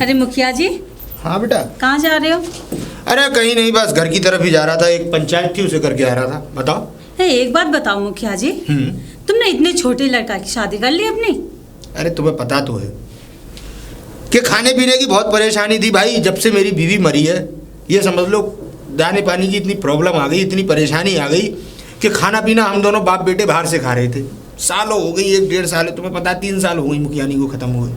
अरे मुखिया जी, हाँ बेटा। कहाँ जा रहे हो? अरे कहीं नहीं, बस घर की तरफ ही जा रहा था। एक पंचायत थी, उसे करके आ रहा था। बताओ। एक बात बताओ मुखिया जी, तुमने इतने छोटे लड़का की शादी कर ली अपनी? अरे तुम्हें पता तो है कि खाने पीने की बहुत परेशानी थी भाई। जब से मेरी बीवी मरी है, ये समझ लो दाने पानी की इतनी प्रॉब्लम आ गई, इतनी परेशानी आ गई कि खाना पीना हम दोनों बाप बेटे बाहर से खा रहे थे। सालों हो गई, 1-1.5 साल है, तुम्हें पता है 3 साल हो गई मुखियानी को खत्म हुए।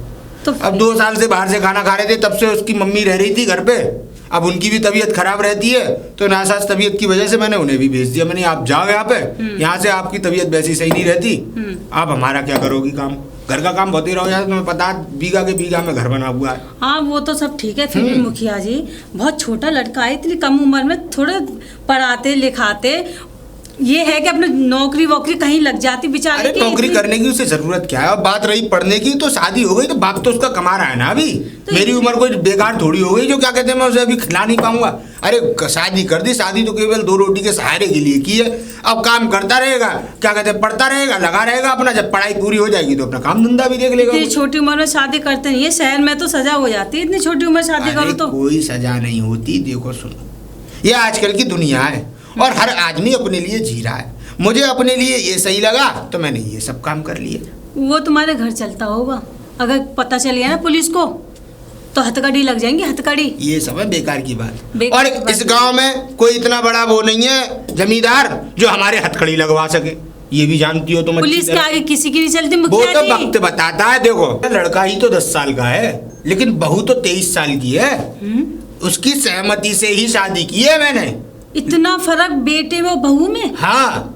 तो अब 2 साल से बाहर से खाना खा रहे थे। तब से उसकी मम्मी रह रही थी घर पे। अब उनकी भी तबीयत खराब रहती है, तो नासाज तबीयत की वजह से मैंने उन्हें भी भेज दिया। मैंने आप जाओ यहाँ पे, यहाँ से आपकी तबीयत वैसी सही नहीं रहती, आप हमारा क्या करोगी काम, घर का काम बहुत ही रहो यार। तुम्हें पता, बीघा के बीघा में घर बना हुआ है। हाँ वो तो सब ठीक है, फिर भी मुखिया जी बहुत छोटा लड़का है, इतनी कम उम्र में थोड़े पढ़ाते लिखाते, ये है कि अपने नौकरी वोकरी कहीं लग जाती बेचारे की। नौकरी करने की उसे जरूरत क्या है? और बात रही पढ़ने की, तो शादी हो गई तो बाप तो उसका कमा रहा है ना अभी। तो मेरी उम्र कोई बेकार थोड़ी हो गई जो क्या कहते हैं मैं उसे अभी खिला नहीं पाऊंगा। अरे शादी कर दी, शादी तो केवल 2 रोटी के सहारे के लिए की है। अब काम करता रहेगा, क्या कहते हैं पढ़ता रहेगा, लगा रहेगा अपना। जब पढ़ाई पूरी हो जाएगी तो अपना काम धंधा भी देख लेगा। इतनी छोटी उम्र में शादी करते नहीं है, शहर में तो सजा हो जाती है इतनी छोटी उम्र शादी करो तो। कोई सजा नहीं होती। देखो सुनो, ये आजकल की दुनिया है और हर आदमी अपने लिए जी रहा है। मुझे अपने लिए ये सही लगा तो मैंने ये सब काम कर लिए। वो तुम्हारे घर चलता होगा, अगर पता चल गया ना पुलिस को तो हथकड़ी लग जाएंगी, हथकड़ी। ये सब है बेकार की बात। और इस गांव में कोई इतना बड़ा वो नहीं है जमींदार जो हमारे हथकड़ी लगवा सके। ये भी जानती हो तुम। पुलिस के आगे किसी की नहीं चलती मुखिया वो जी। तो वक्त बताता है। देखो लड़का ही तो 10 साल का है, लेकिन बहू तो 23 साल की है। उसकी सहमति से ही शादी की है मैंने। इतना फर्क बेटे में और बहू में? हाँ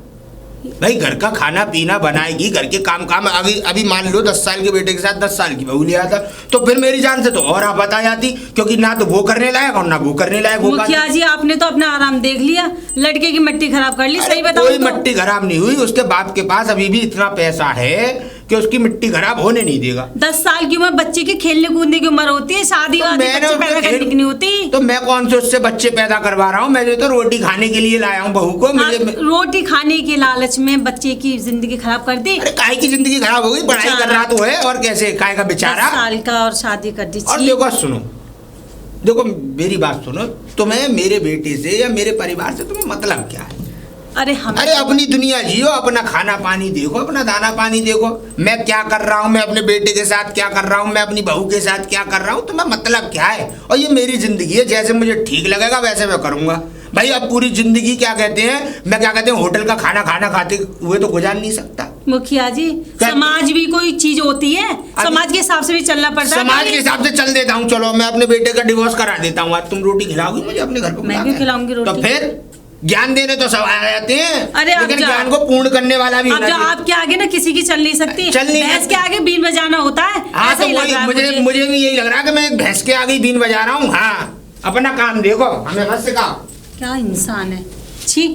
भाई, घर का खाना पीना बनाएगी, घर के काम अभी मान लो 10 साल के बेटे के साथ 10 साल की बहू लिया था, तो फिर मेरी जान से तो और आप बता जाती, क्योंकि ना तो वो करने लायक और ना वो करने लायक। मुखिया जी आपने तो अपना आराम देख लिया, लड़के की मिट्टी खराब कर ली। सही बताओ, कोई मिट्टी खराब नहीं हुई। उसके बाप के पास अभी भी इतना पैसा है कि उसकी मिट्टी खराब होने नहीं देगा। 10 साल की उम्र बच्चे की खेलने कूदने की उम्र होती है, शादी वादी बच्चे पैदा करने की नहीं होती। तो मैं कौन से उससे बच्चे पैदा करवा रहा हूँ? मैंने तो रोटी खाने के लिए लाया हूँ बहू को। रोटी खाने के लालच में बच्चे की जिंदगी खराब कर दी। अरे काहे की जिंदगी खराब हो गई? पढ़ाई कर रहा तो है, और कैसे काहे का बेचारा 10 साल का और शादी कर दी। और देखो सुनो, देखो मेरी बात सुनो, तुम्हें मेरे बेटे से या मेरे परिवार से तुम्हें मतलब क्या है? अरे अपनी दुनिया जियो, अपना खाना पानी देखो, अपना दाना पानी देखो। मैं क्या कर रहा हूँ, मैं अपने बेटे के साथ क्या कर रहा हूँ, मैं अपनी बहू के साथ क्या कर रहा हूँ, तुम्हें मतलब क्या है? और ये मेरी जिंदगी है, जैसे मुझे ठीक लगेगा वैसे मैं करूंगा भाई। अब पूरी जिंदगी क्या कहते हैं, मैं क्या कहते हैं होटल का खाना खाते हुए तो गुजार नहीं सकता। मुखिया जी समाज भी कोई चीज होती है, समाज के हिसाब से भी चलना पड़ता है। समाज के हिसाब से चल देता हूँ। चलो मैं अपने बेटे का डिवोर्स करा देता हूँ। आज तुम रोटी खिलाओगी मुझे अपने घर पे? मैं भी खिलाऊंगी रोटी। तो फिर ज्ञान देने तो सब आ जाते हैं, अरे लेकिन ज्ञान को पूर्ण करने वाला भी होना चाहिए। आपके आगे ना किसी की चल नहीं सकती, भैंस के आगे बीन बजाना होता है। हाँ तो मुझे भी यही लग रहा है कि मैं एक भैंस के आगे बीन बजा रहा हूँ। हाँ अपना काम देखो, हमें मत सिखाओ। क्या इंसान है, छी।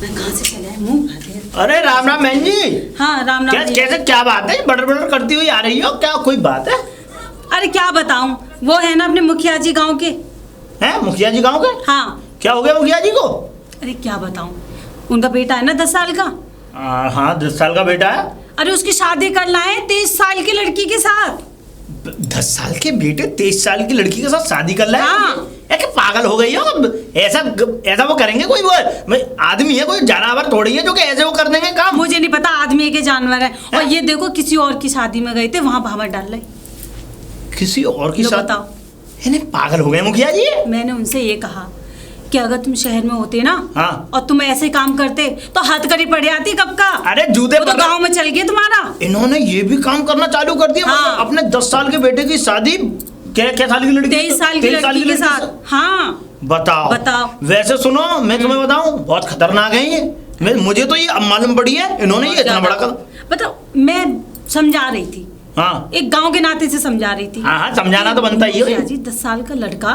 मैं कहाँ से चले आए, मुंह खाते हैं। अरे राम राम बहन जी। हाँ राम राम। कैसे क्या बात है, बड़र बड़र करती हुई आ रही हो, क्या कोई बात है? अरे क्या बताऊं, वो है ना अपने मुखिया जी गांव के। हैं मुखिया जी गांव के? हाँ। क्या हो गया मुखिया जी को? अरे क्या बताऊं, उनका बेटा है ना 10 साल का। हाँ 10 साल का बेटा है। अरे उसकी शादी कर लाए 23 साल की लड़की के साथ। 10 साल के बेटे 23 साल की लड़की के साथ शादी कर लाए? हाँ। क्या पागल हो गई हो? ऐसा वो करेंगे? कोई वो आदमी है, कोई जानवर थोड़ी है जो कि ऐसे वो कर देंगे काम। मुझे नहीं पता, आदमी के जानवर है। और ये देखो किसी और की शादी में गए थे, वहां भावर डाल रहे। किसी और की शादी? बताओ, पागल हो गए मुखिया जी। मैंने उनसे ये कहा कि अगर तुम शहर में होते ना, हाँ, और तुम ऐसे काम करते तो हथकड़ी पड़ जाती कब का। अरे जूते तो गांव में चल गया तुम्हारा। इन्होंने ये भी काम करना चालू कर दिया। हाँ। अपने 10 साल के बेटे की शादी क्या साल की लड़की? 23 साल की लड़की के साथ। हाँ बताओ। वैसे सुनो मैं तुम्हें बताऊं, बहुत खतरनाक है ये। मुझे तो ये अब मालूम पड़ी है इन्होंने ये इतना बड़ा कदम। बताओ, मैं समझा रही थी, हाँ एक गांव के नाते से समझा रही थी। हाँ समझाना तो बनता ही है जी। 10 साल का लड़का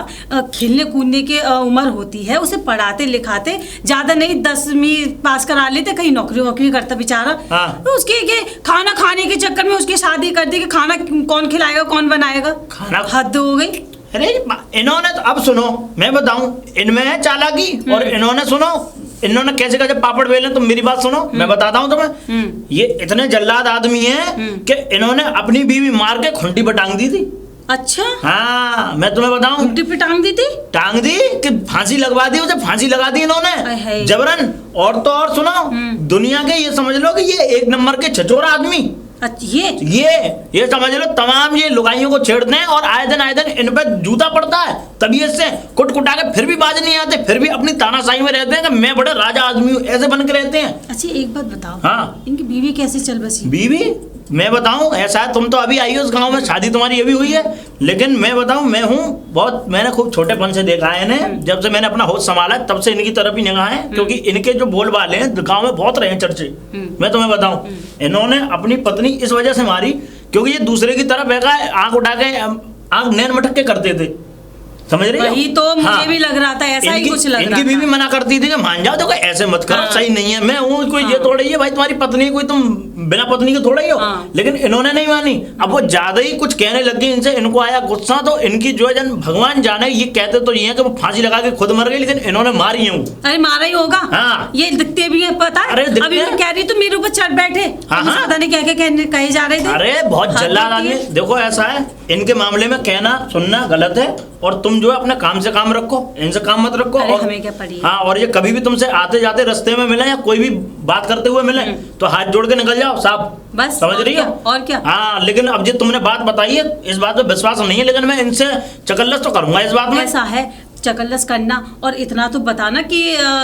खेलने कूदने की उम्र होती है, उसे पढ़ाते लिखाते, ज्यादा नहीं 10वीं पास करा लेते, कहीं नौकरी वोकरी करता बेचारा। हाँ। तो उसके खाना खाने के चक्कर में उसकी शादी कर दी कि खाना कौन खिलाएगा कौन बनाएगा। खाना हद हो गई। अरे इन्होंने तो, अब सुनो मैं बताऊं, इनमें है चालाकी। और इन्होंने सुनो, इन्होंने कैसे कैसे पापड़ बेले, तुम मेरी बात सुनो, मैं बताता हूँ तुम्हें। ये इतने जल्लाद आदमी हैं कि इन्होंने अपनी बीवी मार के खुंटी पर टांग दी थी। अच्छा, हाँ मैं तुम्हें बताऊं, उल्टी पे टांग दी थी। टांग दी कि फांसी लगवा दी, उसे फांसी लगा दी हाय इन्होंने हाय। जबरन। और तो और सुनो, दुनिया के ये समझ लो कि ये एक नंबर के छचोरा आदमी, अच्छा, ये समझ लो तमाम ये लुगाइयों को छेड़ते हैं और आए दिन इन पे जूता पड़ता है, तबीयत से कुट के फिर भी बाज नहीं आते, फिर भी अपनी तानाशाही में रहते हैं कि मैं बड़ा राजा आदमी हूँ, ऐसे बन के रहते हैं। अच्छा एक बात बताओ, हाँ। इनकी बीवी कैसे चल बसी? बीवी मैं बताऊं, ऐसा है, तुम तो अभी आई हो उस गांव में, शादी तुम्हारी अभी हुई है, लेकिन मैं बताऊं, मैं हूं बहुत, मैंने खूब छोटेपन से देखा है इन्हें, जब से मैंने अपना होश संभाला है, तब से इनकी तरफ ही निगाह है, क्योंकि इनके जो बोलबाले हैं गांव में बहुत रहे हैं चर्चे। मैं तुम्हें बताऊं, इन्होंने अपनी पत्नी इस वजह से मारी क्योंकि ये दूसरे की तरफ आंख उठा के आंख नैन मटक के करते थे, समझ रही हो? वही तो मुझे भी लग रहा था, ऐसा ही कुछ लग रहा था। इनकी बीवी मना करती थी कि मान जाओ, देखो ऐसे मत करो, हाँ। सही नहीं है, मैं हूँ कोई ये थोड़ा ही है भाई, तुम्हारी पत्नी कोई तुम बिना पत्नी के थोड़ा ही हो। हाँ। लेकिन इन्होंने नहीं मानी, अब वो ज्यादा ही कुछ कहने लग गई इनसे, इनको आया गुस्सा, तो इनकी जो है जन भगवान जाने, ये कहते तो ये है कि वो फांसी लगा के खुद मर गई, लेकिन इन्होंने मारी है वो। अरे मारा ही होगा। हाँ। ये दिखते भी है, पता है? अरे दिखते अभी मैं हैं। कह रही तो मेरे ऊपर चढ़ बैठे। हाँ, मुझे हाँ। पता नहीं क्या क्या कहे जा रहे थे। अरे बहुत हाँ, जल्लाद तो आदमी। ये- देखो ऐसा है, इनके मामले में कहना सुनना गलत है, और तुम जो है अपने काम से काम रखो, इनसे काम मत रखो। अरे और हमें क्या पड़ी है? हाँ, और ये कभी भी तुमसे आते जाते रास्ते में मिले या कोई भी बात करते हुए मिले तो हाथ जोड़ के निकल जाओ साहब, बस, समझ और रही हो? क्या, और क्या? हाँ, लेकिन अब जो तुमने बात बताई है, इस बात पे विश्वास नहीं है, लेकिन मैं इनसे चकल्लस तो करूंगा इस बात में। ऐसा है, चकल्लस करना, और इतना तो बताना कि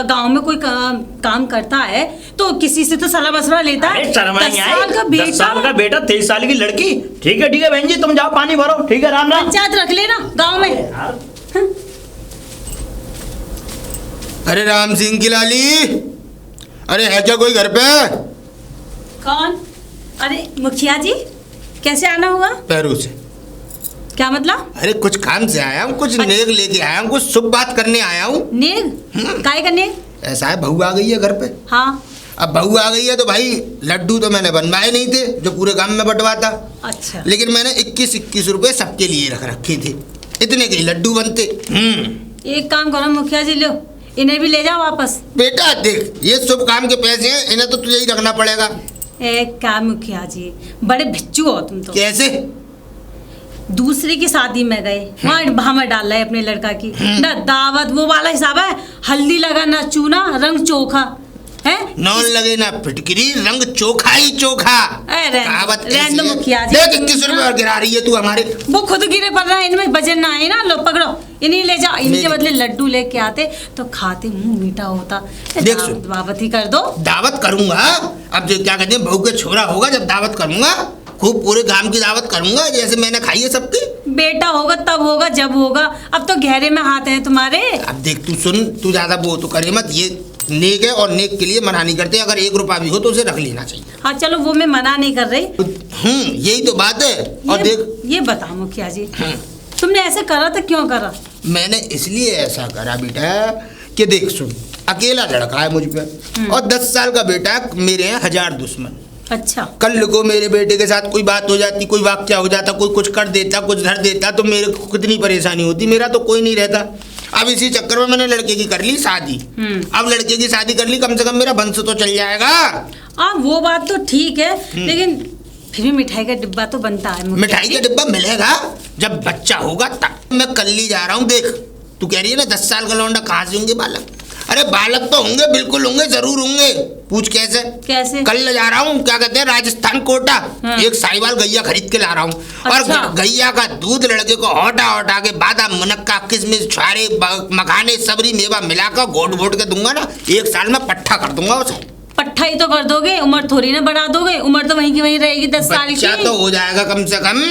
गांव में कोई काम करता है तो किसी से तो सलाह मशवरा लेता है। अरे शर्म नहीं 10 आई, साल का 10 साल का बेटा, 23 साल की लड़की। ठीक है बहन जी, तुम जाओ पानी भरो, ठीक है, राम राम। पंचायत रख लेना गांव में। यार, अरे राम सिंह की लाली, अरे है क्या कोई घर पे? कौन? अरे मुखिया जी, कैसे आना हुआ? पैरू से। क्या मतलब? अरे कुछ काम से आया हूँ, कुछ नेग लेके आया हूँ, कुछ शुभ बात करने आया हूँ। नेग? काय का नेग? ऐसा है, बहू आ गई है घर पे। हाँ। अब बहू आ गई है तो भाई लड्डू तो मैंने बनवाए नहीं थे जो पूरे गांव में बंटवाता, अच्छा। लेकिन मैंने 21-21 रुपए सबके लिए रख रखे थे, इतने के ही लड्डू बनते। एक काम करो मुखिया जी, लो इन्हें भी ले जाओ वापस। बेटा देख, ये शुभ काम के पैसे हैं, इन्हें तो तुझे ही रखना पड़ेगा। एक काम मुखिया जी, बड़े भिच्चू हो तुम तो। कैसे? दूसरे की शादी में गए, वहाँ भामा डाल रहा है अपने लड़का की, ना दावत वो वाला हिसाब है, हल्दी लगा ना चूना, रंग चोखा है। नौन लगे ना फिटकिरी, रंग चोखा ही चोखा। कहावत ऐसी रहने दो है। मुखिया जी। देख 21 रुपए और गिरा रही है तू हमारे। वो खुद गिरे पड़ रहा है, इनमें वजन ना है ना, लो पकड़ो, इन्हीं ले जाओ। इनके मेरी- बदले लड्डू लेके आते तो खाते, मुंह मीठा होता। देख सुन। दावत ही कर दो। दावत करूंगा, अब जो क्या कहते हैं बहू के छोरा होगा, जब दावत करूंगा खूब पूरे गांव की दावत करूंगा, जैसे मैंने खाई है सबकी। बेटा होगा तब होगा जब होगा, अब तो गहरे में हाथ है तुम्हारे। अब देख तू सुन, तू ज्यादा वो तो करे मत, ये नेक है और नेक के लिए मना नहीं करते, अगर 1 रुपया भी हो तो उसे रख लेना चाहिए। हाँ चलो, वो मैं मना नहीं कर रही। यही तो बात है। और देख, ये बताओ मुखिया जी, तुमने ऐसे करा तो क्यों करा? मैंने इसलिए ऐसा करा बेटा कि देख सुन, अकेला लड़का है मुझ पे और 10 साल का बेटा, मेरे हैं 1000 दुश्मन। अच्छा। कल को मेरे बेटे के साथ कोई बात हो जाती, कोई वाक्या हो जाता, कोई कुछ कर देता, कुछ धर देता, तो मेरे को कितनी परेशानी होती, मेरा तो कोई नहीं रहता। अब इसी चक्कर में मैंने लड़के की कर ली शादी। अब लड़के की शादी कर ली, कम से कम मेरा वंश तो चल जाएगा। वो बात तो ठीक है, लेकिन फिर भी मिठाई का डिब्बा तो बनता है मुखिया मिठाई जी। का डिब्बा मिलेगा जब बच्चा होगा तब। मैं कल ही जा रहा हूँ। देख तू कह रही है ना 10 साल का लौंडा, कहाँ से होंगे बालक? अरे बालक तो होंगे, बिल्कुल होंगे, जरूर होंगे। पूछ कैसे? कैसे? कल ले जा रहा हूँ, क्या कहते हैं, राजस्थान कोटा। हाँ। एक साहिवाल गैया खरीद के ला रहा हूँ। अच्छा। और गैया का दूध लड़के को हटा के बादाम मुनक्का किशमिश छुआरे मखाने सबरी मेवा मिलाकर घोट घोट के दूंगा ना, 1 साल में पट्ठा कर दूंगा उसे। पट्टा ही तो कर दोगे, उम्र थोड़ी ना बढ़ा दोगे, उम्र तो वहीं की वहीं रहेगी 10 साल की। बच्चा तो हो जाएगा कम से कम।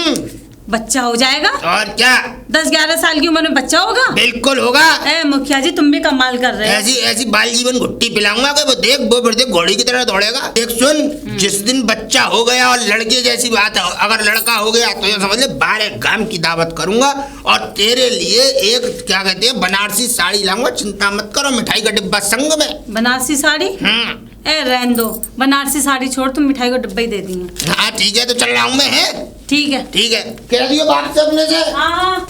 बच्चा हो जाएगा? और क्या, 10-11 साल की उम्र में बच्चा होगा? बिल्कुल होगा। मुखिया जी तुम भी कमाल कर रहे हो। ऐसी ऐसी बाल जीवन घुट्टी पिलाऊंगा कि वो देख, वो फिर देख घोड़ी की तरह दौड़ेगा। देख सुन, जिस दिन बच्चा हो गया और लड़के जैसी बात है, अगर लड़का हो गया तो ये समझ ले 12 गांव की दावत करूंगा और तेरे लिए एक क्या कहते हैं बनारसी साड़ी लाऊंगा। चिंता मत करो, मिठाई का डिब्बा संग में। बनारसी साड़ी? रहने दो, बनारसी साड़ी छोड़, तुम मिठाई को डिब्बा ही दे दी। हाँ ठीक है, तो चल रहा हूँ मैं। है ठीक है। ठीक है, कह दियो बात से अपने से। हाँ।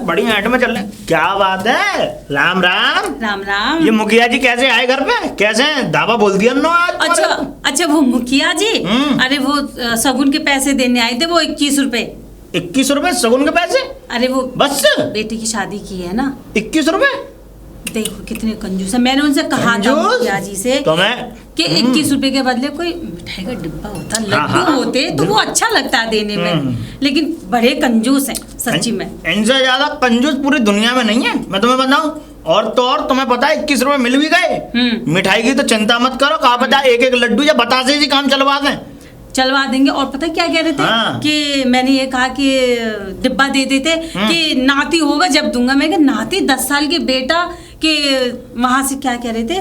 बड़ी हाट में चल रहे, क्या बात है। राम राम। राम राम। ये मुखिया जी कैसे आए घर पे, कैसे दावा बोल दिया ना आज? अच्छा, वो मुखिया जी, अरे वो शगुन के पैसे देने आए थे, वो 21 रुपए। 21 रुपए शगुन के पैसे? अरे वो बस बेटी की शादी की है ना। 21 रुपए? देखो कितने कंजूस है। मैंने उनसे कहा था कंजूस? मुखिया जी से तो मैं कि 21 रुपए के बदले कोई मिठाई का डिब्बा होता, लड्डू होते तो वो अच्छा लगता है देने में, लेकिन बड़े कंजूस हैं सच्ची में। इनसे ज्यादा कंजूस पूरी दुनिया में नहीं है, मैं तुम्हें बताऊं। और तो और तुम्हें पता है 21 रुपए मिल भी गए, मिठाई की तो चिंता मत करो, कहा पता एक एक लड्डू या बतासे जी काम चलवा दें। चलवा देंगे। और पता है क्या कह रहे थे? हाँ। कि मैंने ये कहा कि डिब्बा दे देते कि नाती होगा जब दूंगा। मैं नाती 10 साल के बेटा कि वहां से क्या कह रहे थे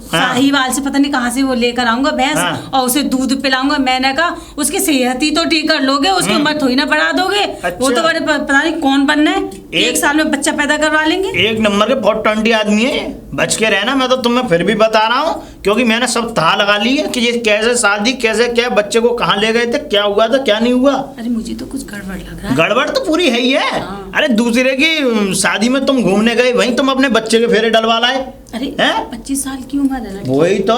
साहिवाल से पता नहीं कहाँ से वो लेकर आऊंगा भैंस, और उसे दूध पिलाऊंगा। मैंने कहा उसकी सेहत ही तो ठीक कर लोगे, उसकी उम्र थोड़ी ना बढ़ा दोगे। अच्छा। वो तो बड़े पता नहीं कौन बनना है, एक साल में बच्चा पैदा करवा लेंगे। एक नंबर के 420 आदमी है, बच के रहना। मैं तो तुम्हें फिर भी बता रहा हूँ, क्योंकि मैंने सब था लगा ली है कि ये कैसे शादी, कैसे क्या, बच्चे को कहाँ ले गए थे, क्या हुआ था क्या नहीं हुआ। अरे मुझे तो कुछ गड़बड़ लग रहा है। गड़बड़ तो पूरी है ही है। अरे दूसरे की शादी में तुम घूमने गए, वहीं तुम अपने बच्चे के फेरे डलवा लाए। अरे 25 साल की उम्र है लड़की। वही तो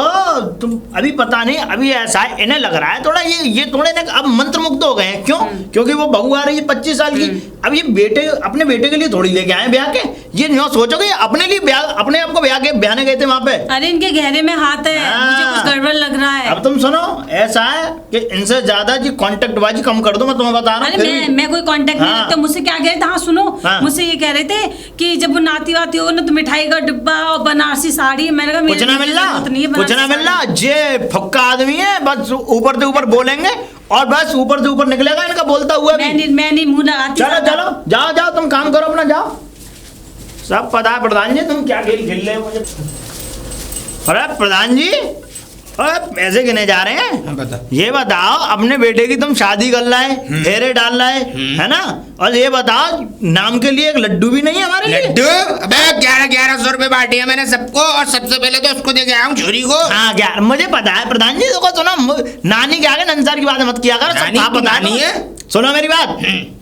तुम अभी पता नहीं, अभी ऐसा है इन्हें लग रहा है थोड़ा ये थोड़े ना अब मंत्र मुग्ध हो गए हैं। क्यों? क्योंकि वो बहू आ रही है 25 साल की। अब ये बेटे अपने बेटे के लिए थोड़ी लेके आए ब्याह के, ये न्यों सोचोगे अपने लिए ब्याह, अपने आप को ब्याह के ब्याहने गए थे वहां पे। अरे इनके गहरे में हाथ है, मुझे कुछ गड़बड़ लग रहा है। अब तुम सुनो, ऐसा है कि इनसे ज्यादा जी कांटेक्ट बाजी कम कर दो, मैं तुम्हें बता रहा हूँ। अरे मैं कोई कांटेक्ट नहीं रखता। मुझसे क्या कह रहे थे? हाँ सुनो, मुझसे ये कह रहे थे कि जब वो नाती वाती होगा ना तो मिठाई का डिब्बा और बनारसी साड़ी। मैंने कहा कुछ ना मिल रहा, कुछ ना मिल रहा। जे फक्का आदमी है, बस ऊपर से ऊपर बोलेंगे और बस ऊपर से ऊपर निकलेगा इनका बोलता हुआ भी। मैं नहीं मुंह लगाती। चलो चलो जाओ जाओ, तुम काम करो अपना, जाओ। सब पता है प्रधान जी तुम क्या खेल खेल रहे हो मुझे। अरे प्रधान जी, अरे पैसे गिने जा रहे हैं। बता। ये बताओ, अपने बेटे की तुम शादी कर लाए, फेरे डाल लाए, है ना? और ये बताओ, नाम के लिए एक लड्डू भी नहीं है हमारे लिए? लड्डू? अबे 1100 रुपए बांटे हैं मैंने सबको, और सबसे पहले तो उसको दे के आया हूँ छोरी को। हाँ क्या मुझे पता है प्रधान जी, देखो सुनो, नानी के आगे नंसार की बात मत किया करो, सब नानी पता नानी है। सुनो मेरी बात,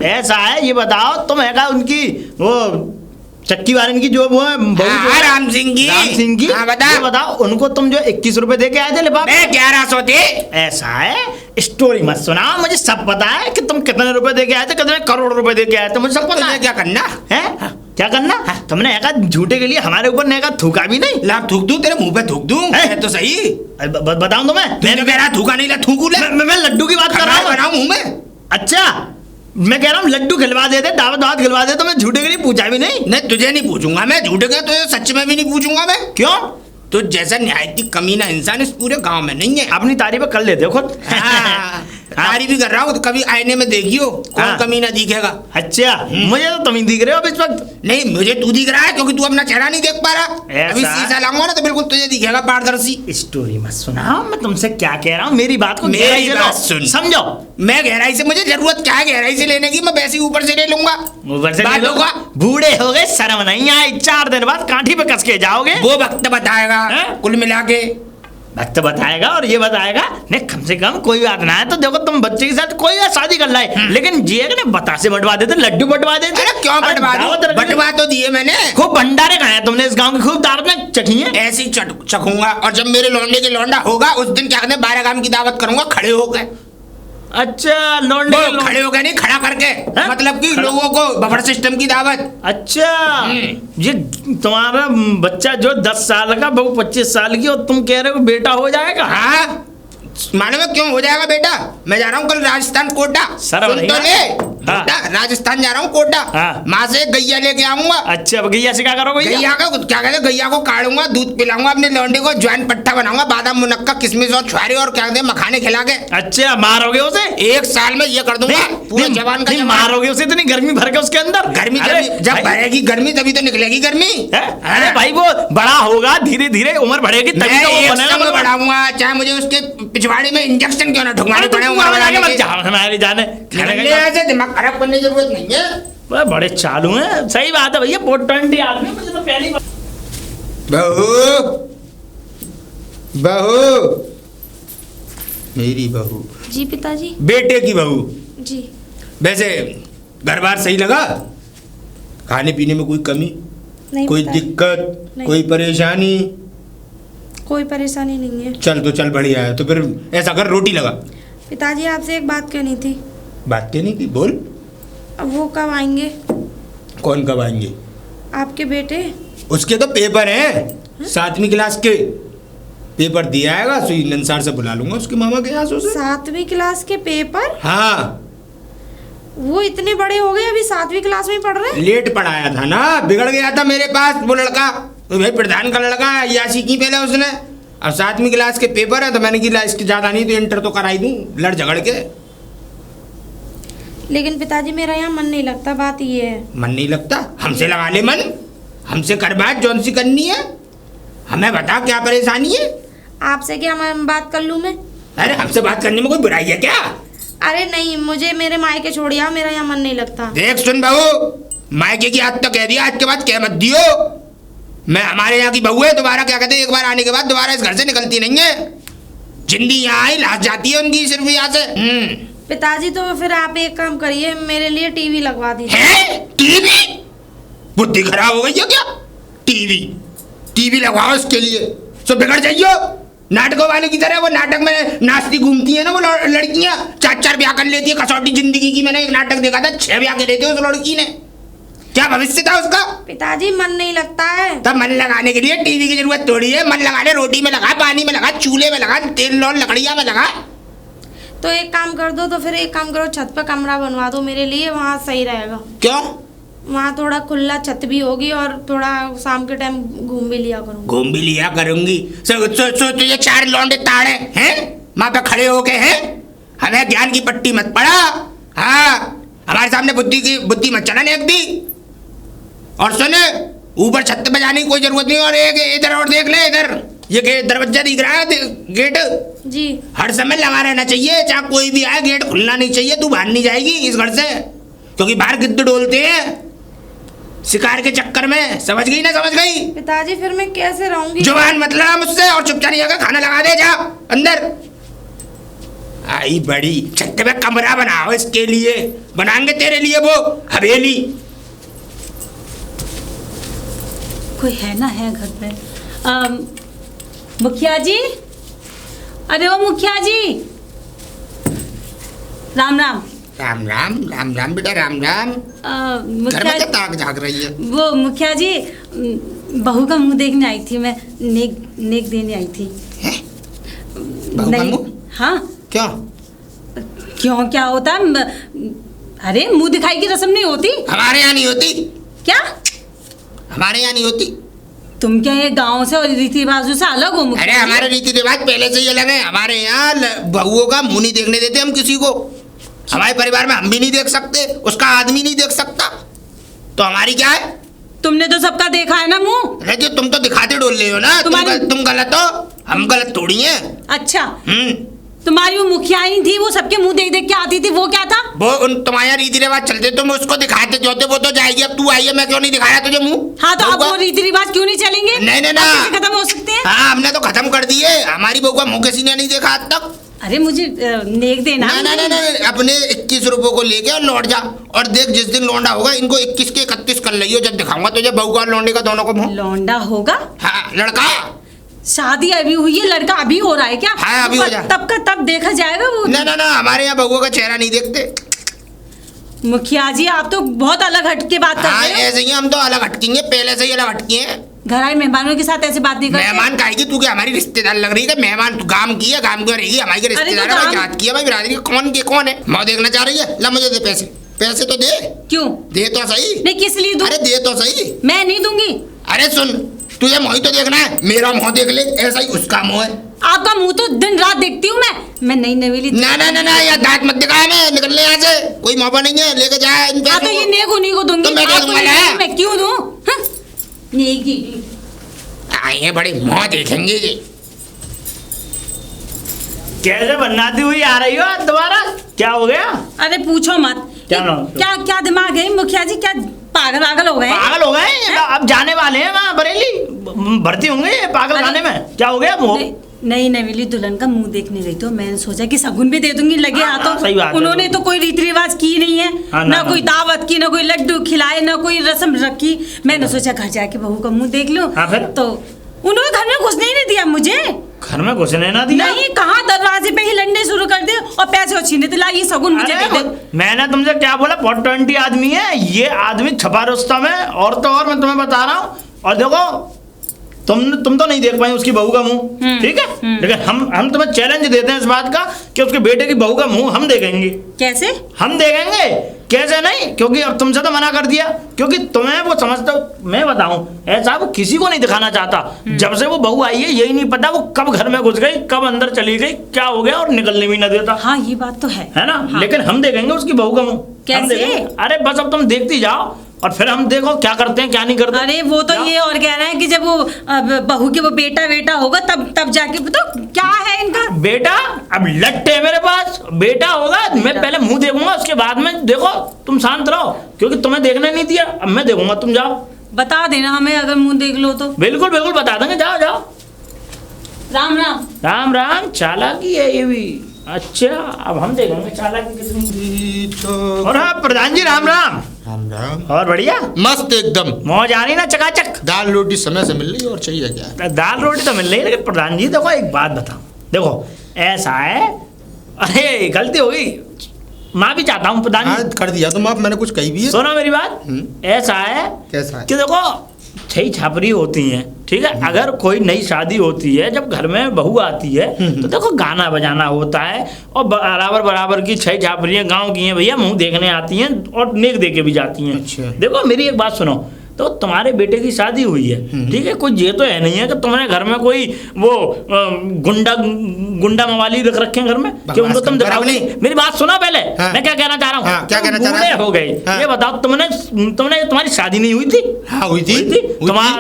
ऐसा है, ये बताओ तुम है उनकी वो चक्की वारन की जो वो है राम सिंह की। राम सिंह की। हाँ बता। ये बताओ, उनको तुम जो 21 रुपए दे के आए थे लिफाफे, 1100 थे। ऐसा है, स्टोरी मत सुनाओ, मुझे सब पता है कि तुम कितने रुपए दे के आए थे, कितने करोड़ रुपए दे के आए थे, मुझे सब पता है। क्या करना है? क्या करना? तुमने एक झूठे के लिए हमारे ऊपर ने थूका भी नहीं। ला थूक दूं तेरे मुंह पे, थूक दूं तो सही। बताऊं तो मैं तो कह रहा थूका नहीं, ला थूकू ले। मैं लड्डू की बात कर रहा हूँ मुंह में। अच्छा, मैं कह रहा हूँ लड्डू खिलवा देते, दावत दावत खिलवा देते, तो मैं झूठे के लिए पूछा भी नहीं। नहीं तुझे नहीं पूछूंगा मैं, झूठे का तो सच में भी नहीं पूछूंगा मैं। क्यों? तो जैसा निहायती कमीना इंसान इस पूरे गांव में नहीं है। अपनी तारीफ कर लेते हो खुद। तारीफ भी कर रहा हूँ, तो कभी आईने में देखियो कौन कमीना दिखेगा। अच्छा, मुझे तो तुम ही दिख रहे हो अब इस वक्त। नहीं मुझे तू दिख रहा है, क्योंकि तू अपना चेहरा नहीं देख पा रहा। अभी शीशा लाऊंगा ना तो बिल्कुल तुझे दिखेगा पारदर्शी। स्टोरी मत सुनाओ, मैं तुमसे क्या कह रहा हूँ, मेरी बात को मेरी बात सुन, समझो। मैं गहराई से, मुझे जरूरत क्या है गहराई से लेने की, मैं वैसे ही ऊपर से ले लूंगा। ऊपर से ले लूंगा? बूढ़े हो गए, शर्म नहीं आई, 4 दिन बाद कांठी पे कस के जाओगे। वो वक्त बताएगा कुल मिला के, वक्त बताएगा। और ये बताएगा नहीं, कम से कम कोई बात ना है तो देखो, तुम बच्चे के साथ कोई शादी कर लाए, लेकिन जी ने बतासे बंटवा देते, लड्डू बंटवा देते। अरे क्यों बंटवा दूं? बंटवा तो दिए मैंने। खूब भंडारे खाए तुमने इस गांव की, खूब दावत में चखी है। ऐसे ही चखूंगा, और जब मेरे लौंडे के लौंडा होगा उस दिन क्या कहते हैं 12 गांव की दावत करूंगा खड़े होकर। अच्छा, लौंडे खड़े हो गए नहीं, खड़ा करके, मतलब कि लोगों को बफर सिस्टम की दावत। अच्छा, ये तुम्हारा बच्चा जो 10 साल का, बहू 25 साल की, और तुम कह रहे हो बेटा हो जाएगा? हाँ, मालूम है क्यों हो जाएगा बेटा? मैं जा रहा हूँ कल राजस्थान कोटा। सुन तो ले, राजस्थान जा रहा हूँ कोटा। माँ से गैया लेके आऊंगा। अच्छा, गैया से क्या करोगे? गैया का क्या कहते हैं, गैया को काटूंगा, दूध पिलाऊंगा अपने लौंडे को, ज्वाइन पट्टा बनाऊंगा, बादाम मुनक्का किशमिश और छुआरे और क्या कहते हैं मखाने खिला के। अच्छा, मारोगे उसे? 1 साल में ये कर दूंगा पूरा जवान का। मारोगे उसे? इतनी गर्मी भर के उसके अंदर? गर्मी जब भरेगी गर्मी तभी तो निकलेगी गर्मी। अरे भाई, वो बड़ा होगा, धीरे धीरे उम्र बढ़ेगी तभी तो वो बनेगा। बढ़ाऊंगा, चाहे मुझे उसके पिछवाड़े में इंजेक्शन क्यों ना ठुकवाने पड़े। हमारे जाने दिमाग खराब करने की जरूरत नहीं है। बड़े चालू हैं। सही बात है भैया, 420 आदमी, मुझे तो पहली बार। बहू, बहू, मेरी बहू। जी पिताजी। बेटे की बहू जी। वैसे घर बार सही लगा? खाने पीने में कोई कमी? नहीं, कोई दिक्कत? नहीं। कोई परेशानी? कोई परेशानी नहीं है। चल तो चल, बढ़िया है। तो फिर ऐसा कर, रोटी लगा। पिताजी आपसे एक बात कहनी थी। बात कहनी थी, बोल। अब वो कब आएंगे? कौन कब आएंगे? आपके बेटे। उसके तो पेपर हैं 7वीं क्लास के। पेपर दिया आएगा, सुई नंसार से बुला लूंगा उसके मामा के यहाँ से। 7वीं क्लास के पेपर? हाँ, वो इतने बड़े हो गए, अभी 7वीं क्लास में पढ़ रहे हैं? लेट पढ़ाया था ना, बिगड़ गया था मेरे पास वो लड़का। तो भाई प्रधान का लड़का है, यासी की पहले उसने। अब 7वीं क्लास के पेपर है तो मैंने की इसकी ज्यादा नहीं तो इंटर तो कराई दूं लड़ झगड़ के। लेकिन पिताजी मेरा यहाँ मन नहीं लगता, बात ये है। मन नहीं लगता? हमसे लगा ले मन, हमसे कर बात जौन सी करनी है। हमें बता क्या परेशानी है। आपसे क्या मैं बात कर लूँ मैं? अरे हमसे बात करने में कोई बुराई है क्या? अरे नहीं, मुझे मेरे मायके छोड़िए, मेरा यहाँ मन नहीं लगता। देख सुन बहू, मायके की आज तो कह दिया, आज के बाद कह मत दियो। मैं हमारे यहाँ की बहू है, दोबारा क्या कहते हैं, एक बार आने के बाद दोबारा इस घर से निकलती नहीं है। जिंदी यहाँ आई लाश जाती है उनकी सिर्फ यहाँ से। पिताजी तो फिर आप एक काम करिए, मेरे लिए टीवी लगवा दीजिए। है टीवी? बुद्धि खराब हो गई है क्या? टीवी लगवाओ उसके लिए, सो बिगड़ जाइयो। नाटकों वाले की तरह वो नाटक में नाचती घूमती है ना वो लड़कियां, 4 ब्याह कर लेती है कसौटी जिंदगी की। मैंने एक नाटक देखा था, 6 ब्याह के लेते उस लड़की ने। क्या भविष्य था उसका? पिताजी मन नहीं लगता है। तब मन लगाने के लिए टीवी की जरूरत थोड़ी है। मन लगा ले, रोटी में लगा, पानी में लगा, चूल्हे में लगा, तेल लौन लकड़िया में लगा। तो एक काम कर दो, तो फिर एक काम करो, छत पर कमरा बनवा दो मेरे लिए, वहाँ सही रहेगा। क्यों? वहाँ थोड़ा खुला छत भी होगी और थोड़ा शाम के टाइम घूम भी लिया करूँगी। घूम भी लिया करूंगी। सो तुझे 4 लौंडे ताड़े हैं वहां पे खड़े होके हैं। हमें ज्ञान की पट्टी मत पड़ा। हाँ, हमारे सामने बुद्धि मत चला एक दी। और सुन, ऊपर छत पे जाने की कोई जरूरत नहीं। और एक इधर और देख ले, इधर ये दरवाजा दिख रहा है, गेट जी, हर समय लगा रहना चाहिए। चाहे कोई भी आए, गेट खुलना नहीं चाहिए। तू बाहर नहीं जाएगी इस घर से, क्योंकि बाहर गिद्ध डोलते हैं शिकार के चक्कर में। समझ गई ना? समझ गई? पिताजी फिर मैं कैसे रहूंगी? जुबान मत लड़ा मुझसे और चुपचाप नहीं आकर खाना लगा दे। जा अंदर। आई बड़ी छत पे कमरा बनाओ इसके लिए, बनाएंगे तेरे लिए वो हवेली। कोई है ना है घर पे? मुखिया जी, अरे वो मुखिया जी, राम राम। राम राम राम राम बेटा, राम राम। घर में क्या ताक झाक रही है? वो मुखिया जी, बहू का मुंह देखने आई थी मैं, नेक देने आई थी। बहू का मुंह? हाँ। क्यों क्या होता? अरे मुंह दिखाई की रस्म नहीं होती? हमारे यहाँ नहीं होती। क्या? हमारे यहाँ नहीं होती। तुम क्या ये गांव से और रीति रिवाजों से अलग हो? अरे हमारे रीति रिवाज पहले से ही अलग है। हमारे यहाँ बहुओं का मुंह नहीं देखने देते हम किसी को। हमारे परिवार में हम भी नहीं देख सकते, उसका आदमी नहीं देख सकता। तो हमारी क्या है? तुमने तो सबका देखा है ना मुंह। अरे जो तुम तो दिखाते डोल रहे हो ना, तुम गलत हो, हम गलत थोड़ी हैं। अच्छा, तुम्हारी वो मुखिया ही थी, वो सबके मुंह देख देख के आती थी, वो क्या था? वो तुम्हारे रीति रिवाज चलते, तुम उसको दिखाते जो थे वो तो जाएगी। अब तू आई है, मैं क्यों नहीं दिखाया तुझे मुंह? हाँ, तो अब वो रीति रिवाज क्यों नहीं चलेंगे? नहीं ना, खत्म हो सकते हैं। हाँ, हमने तो खत्म कर दिए। हमारी बहू का मुंह किसी ने नहीं देखा आज तक। अरे मुझे नेक देना। ना, अपने 21 रुपए को लेके और लौट जा। और देख, जिस दिन लौंडा होगा इनको 21 के 31 कर लियो, जब दिखाऊंगा तुझे बहू का और लौंडे का दोनों को मुंह। लौंडा होगा? हाँ, लड़का। शादी अभी हुई है, लड़का अभी हो रहा है क्या? हाँ, अभी हो जा। तब का तब देखा जाएगा वो। ना, हमारे यहाँ बहुओं का चेहरा नहीं देखते। मुखिया जी, आप तो बहुत अलग हटके बात कर रहे हो। ऐसे ही हम तो अलग हटकेंगे, पहले से ही अलग हटके हैं। घर आए मेहमानों के साथ ऐसे बात नहीं करते। मेहमान काहेगी? तू क्या हमारी रिश्तेदार लग रही है? गांव की है, गांव की रहेगी, हमारी रिश्तेदार है। क्या किया भाई? बिरादरी कौन है? मैं देखना चाह रही है। ला मुझे दे पैसे तो दे। क्यों? दे तो सही। नहीं, किस लिए दूं? अरे दे तो सही। मैं नहीं दूंगी। अरे सुन, तुझे मुँह तो देखना है, मेरा मुँह देख ले, ऐसा ही उसका मुँह है। आपका मुंह तो दिन रात देखती हूँ मैं नई नवेली। ना, यार दांत मत दिखा, मैं निकल ले यहाँ से। कोई मौका नहीं है, लेके जा इन पैसों को। तो ये नेक उन्हीं को दूंगी। तो मैं क्यों दूं? नेक जी आइए, बड़े मुँह देखेंगे ये। कैसे बनाती हुई आ रही हो दोबारा? क्या हो गया? अरे पूछो मत। क्या दिमाग है मुखिया जी? क्या पागल हो गए? पागल हो गए? अब जाने वाले हैं वहाँ बरेली, भर्ती होंगे पागल खाने में। क्या हो गया? नई नवेली दुल्हन का मुंह देखने गई तो मैंने सोचा कि शगुन भी दे दूंगी, लगे हाथों। उन्होंने तो कोई रीति रिवाज की नहीं है, ना कोई दावत की, ना कोई लड्डू खिलाए, ना कोई रस्म रखी। मैंने सोचा घर जाके बहू का मुंह देख लूं। तो उन्होंने घर में घुसने ही नहीं दिया मुझे। घर में घुसने ना दिया। नहीं, कहाँ दरवाजे पे ही लड़ने शुरू कर दे और पैसे और छीने ला, ये सगुन मुझे दे दे। मैंने तुमसे क्या बोला, 420 आदमी है, ये आदमी छपा रुस्तम है, और तो और मैं तुम्हें बता रहा हूँ। और देखो तुम तो नहीं देख पाए उसकी बहू का मुंह, ठीक है, लेकिन हम तुम्हें चैलेंज देते हैं इस बात का कि उसके बेटे की बहू का मुंह हम देखेंगे। कैसे हम देखेंगे? कैसे नहीं, क्योंकि अब तुमसे तो मना कर दिया, क्योंकि तुम्हें वो समझता हूँ। मैं बताऊं ऐसा वो किसी को नहीं दिखाना चाहता। जब से वो बहू आई है यही नहीं पता वो कब घर में घुस गई, कब अंदर चली गई, क्या हो गया, और निकलने भी ना देता। हाँ, ये बात तो है ना। हाँ। लेकिन हम देखेंगे उसकी बहू का मुंह। कैसे? अरे बस अब तुम देखती जाओ और फिर हम देखो क्या करते हैं क्या नहीं करते। अरे वो तो ये और कह रहे हैं कि जब वो बहू के वो बेटा होगा तब जाके तो क्या है इनका बेटा। अब लट्टे है मेरे पास, बेटा होगा। मैं पहले मुंह देखूंगा, उसके बाद में देखो। तुम शांत रहो, क्योंकि तुम्हें देखने नहीं दिया, अब मैं देखूंगा। तुम जाओ, बता देना हमें अगर मुंह देख लो तो। बिल्कुल बिल्कुल बता देंगे। जाओ जाओ। राम राम। राम राम। चालाकी है ये भी। अच्छा, अब हम देखेंगे चालाकी कितनी। और हाँ प्रधान जी, राम राम। राम राम। और बढ़िया, मस्त एकदम। मौज आ रही ना चकाचक। दाल रोटी समय से मिल रही है, और चाहिए क्या? दाल रोटी तो मिल रही है, लेकिन प्रधान जी देखो एक बात बताओ। देखो ऐसा है, अरे गलती हो गई, मैं भी चाहता हूँ प्रधान जी। कर दिया तुम, आप मैंने कुछ कही भी है? सुनो मेरी बात। ऐसा है कैसा है? कि देखो छई छापरी होती हैं, ठीक है। अगर कोई नई शादी होती है, जब घर में बहू आती है तो देखो गाना बजाना होता है, और बराबर की छई छापरियाँ गांव की हैं भैया, मुंह देखने आती हैं और नेक दे के भी जाती हैं। अच्छा। देखो मेरी एक बात सुनो, तो तुम्हारे बेटे की शादी हुई है, ठीक है, कोई ये तो है नहीं है कि तुम्हारे घर में कोई वो गुंडा मवाली रख रखे हैं घर में कि उनको तुम दिखाओ नहीं। मेरी बात सुना पहले। हाँ। मैं क्या कहना चाह रहा हूँ। हाँ, क्या कहना चाह रहा है? हो गए। हाँ। ये बताओ, तुमने तुम्हारी शादी नहीं हुई थी? हाँ हुई थी।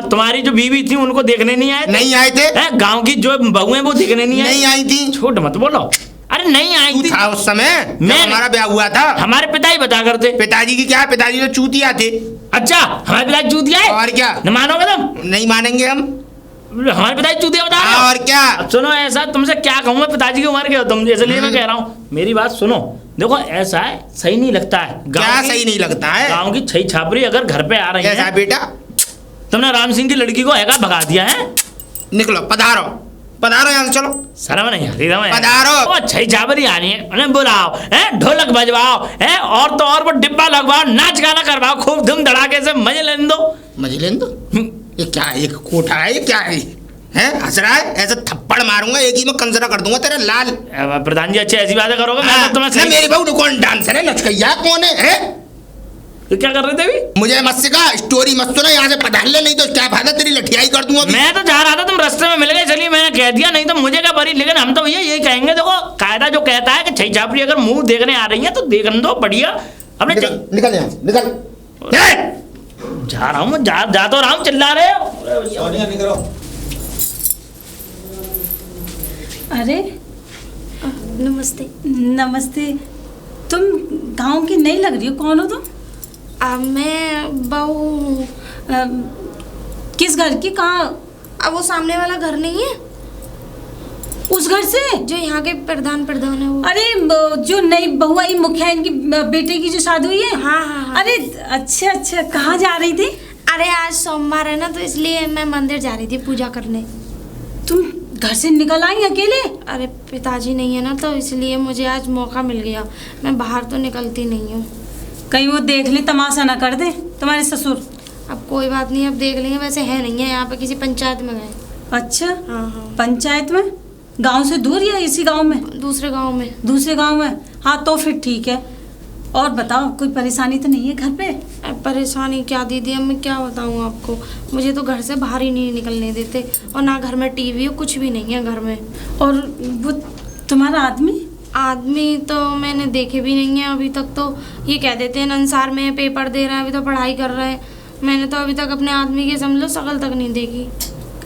तुम्हारी जो बीवी थी उनको देखने नहीं आए थे? नहीं आए थे। गांव की जो बहू है वो देखने नहीं आई थी। छोट मत बोलो। अरे नहीं आई थी। था उस समय जब हमारा ब्याह हुआ था। हमारे पिता ही बता करते। पिताजी की क्या है, पिताजी तो चूतिया थे। अच्छा, हमारे पिता चूतिया है? और क्या? न मानोगे तुम? नहीं मानेंगे हम। हमारे पिताजी चूतिया बता रहे हो? और क्या? अब सुनो, ऐसा तुमसे क्या कहूँ मैं, पिताजी की उम्र के हो तुम, इसलिए मैं कह रहा हूँ। मेरी बात सुनो, देखो ऐसा है, सही नहीं लगता है। क्या सही नहीं लगता है? गाँव की छई छापरी अगर घर पे आ रही है। कैसा बेटा? तुमने राम सिंह की लड़की को हैगा भगा दिया है। निकलो, पधारो पधारो, यहाँ से चलो। शर्म नहीं आती तुम्हें? पधारो। वो छई छापरी आनी है, उन्हें बुलाओ, हैं ढोलक बजवाओ, हैं और तो और वो डिब्बा लगवाओ, नाच गाना करवाओ, खूब धूम धड़ाके से मजे लेने दो। मजे लेने दो? ये क्या है, एक कोठा है, ये क्या है? हैं हंस रहा है? ऐसे थप्पड़ मारूंगा, एक ही में कंजरा कर दूंगा तेरा लाल। प्रधान जी अच्छे ऐसी बातें करोगे? मैं तो तुम्हें मेरी बहू कौन डांसर है, लचकैया कौन है? तो क्या कर रहे थे अभी? मुझे मत सिखा, स्टोरी मत सुना, यहाँ से पधार ले, नहीं तो क्या फायदा, तेरी लठियाई कर दूंगा। मैं तो जा रहा था, तुम रास्ते में मिल गए, चलिए मैंने कह दिया, नहीं तो मुझे क्या परी। लेकिन हम तो भैया यही कहेंगे, देखो कायदा जो कहता है कि छई छापरी अगर मुंह देखने आ रही है तो देखने दो, बढ़िया। अपने निकल यहाँ से, निकल। जा रहा हूँ, जा तो रहा हूँ, चिल्ला रहे हो। अरे नमस्ते। नमस्ते। तुम गांव की नहीं लग रही हो, कौन हो तुम? मैं बहू हूँ। किस घर की? कहाँ? अब वो सामने वाला घर नहीं है, उस घर से जो यहाँ के प्रधान है वो। अरे जो नई बहू आई, मुखिया इनकी बेटे की जो शादी हुई है। हाँ हाँ हाँ। अरे अच्छा, कहाँ जा रही थी? अरे आज सोमवार है ना, तो इसलिए मैं मंदिर जा रही थी पूजा करने। तुम घर से निकल आई अकेले? अरे पिताजी नहीं है ना, तो इसलिए मुझे आज मौका मिल गया। मैं बाहर तो निकलती नहीं हूँ। कहीं वो देख ले, तमाशा ना कर दे तुम्हारे ससुर। अब कोई बात नहीं, अब देख लेंगे। वैसे है नहीं है यहाँ पे, किसी पंचायत में गए। अच्छा हाँ हाँ। पंचायत में? गांव से दूर या इसी गांव में? दूसरे गांव में। दूसरे गांव में? हाँ तो फिर ठीक है। और बताओ, कोई परेशानी तो नहीं है घर पे? परेशानी क्या दीदी, अब मैं क्या बताऊँ आपको। मुझे तो घर से बाहर ही नहीं निकलने देते, और ना घर में टीवी हो, कुछ भी नहीं है घर में। और वो तुम्हारा आदमी तो मैंने देखे भी नहीं है अभी तक। तो ये कह देते हैं अंसार में पेपर दे रहे हैं, अभी तो पढ़ाई कर रहे हैं। मैंने तो अभी तक अपने आदमी के समझ लो शकल तक नहीं देखी।